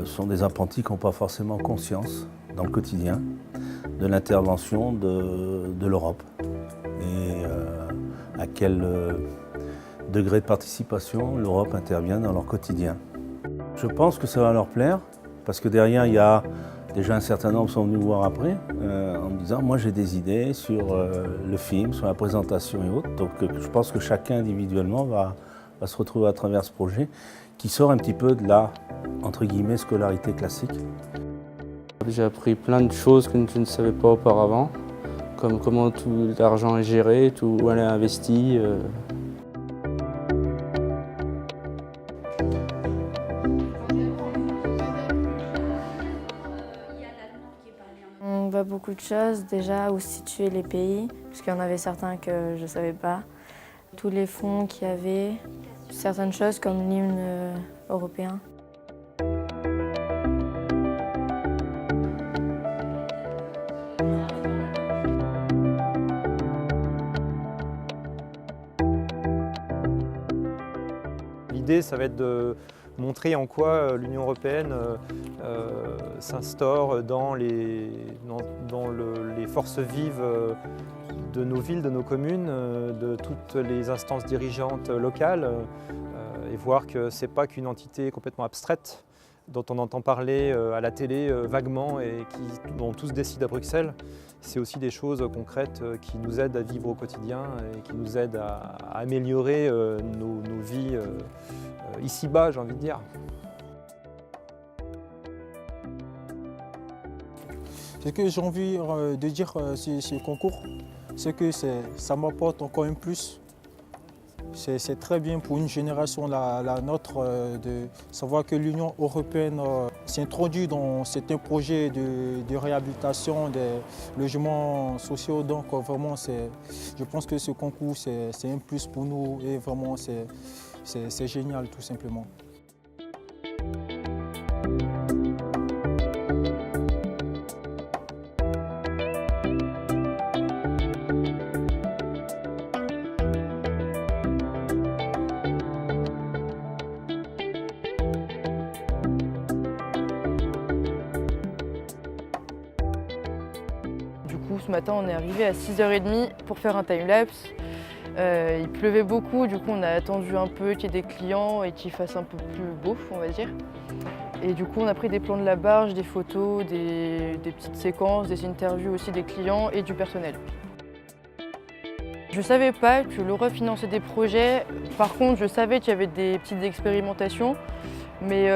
Ce sont des apprentis qui n'ont pas forcément conscience dans le quotidien de l'intervention de l'Europe et à quel degré de participation l'Europe intervient dans leur quotidien. Je pense que ça va leur plaire parce que derrière il y a déjà un certain nombre sont venus me voir après en me disant moi j'ai des idées sur le film, sur la présentation et autres. Donc je pense que chacun individuellement va se retrouver à travers ce projet qui sort un petit peu de la entre guillemets scolarité classique. J'ai appris plein de choses que je ne savais pas auparavant, comme comment tout l'argent est géré, où elle est investi. On voit beaucoup de choses, déjà où situer les pays, parce qu'il y en avait certains que je ne savais pas. Tous les fonds qu'il y avait, certaines choses comme l'hymne européen. L'idée, ça va être de montrer en quoi l'Union européenne s'instaure dans les forces vives de nos villes, de nos communes, de toutes les instances dirigeantes locales, et voir que ce n'est pas qu'une entité complètement abstraite dont on entend parler à la télé vaguement et dont tous décident à Bruxelles. C'est aussi des choses concrètes qui nous aident à vivre au quotidien et qui nous aident à améliorer nos vies ici-bas, j'ai envie de dire. Ce que j'ai envie de dire sur ce concours, c'est que ça m'apporte encore un plus. C'est très bien pour une génération, la nôtre, de savoir que l'Union européenne s'introduit dans certains projets de réhabilitation des logements sociaux. Donc vraiment, je pense que ce concours, c'est un plus pour nous et vraiment, c'est génial tout simplement. Ce matin, on est arrivé à 6h30 pour faire un time-lapse. Il pleuvait beaucoup, du coup on a attendu un peu qu'il y ait des clients et qu'il fasse un peu plus beau, on va dire. Et du coup on a pris des plans de la barge, des photos, des petites séquences, des interviews aussi des clients et du personnel. Je ne savais pas que l'Europe finançait des projets, par contre je savais qu'il y avait des petites expérimentations, mais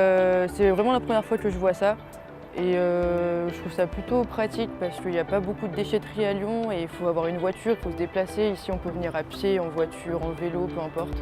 c'est vraiment la première fois que je vois ça. Et je trouve ça plutôt pratique parce qu'il n'y a pas beaucoup de déchetterie à Lyon et il faut avoir une voiture, il faut se déplacer. Ici on peut venir à pied, en voiture, en vélo, peu importe.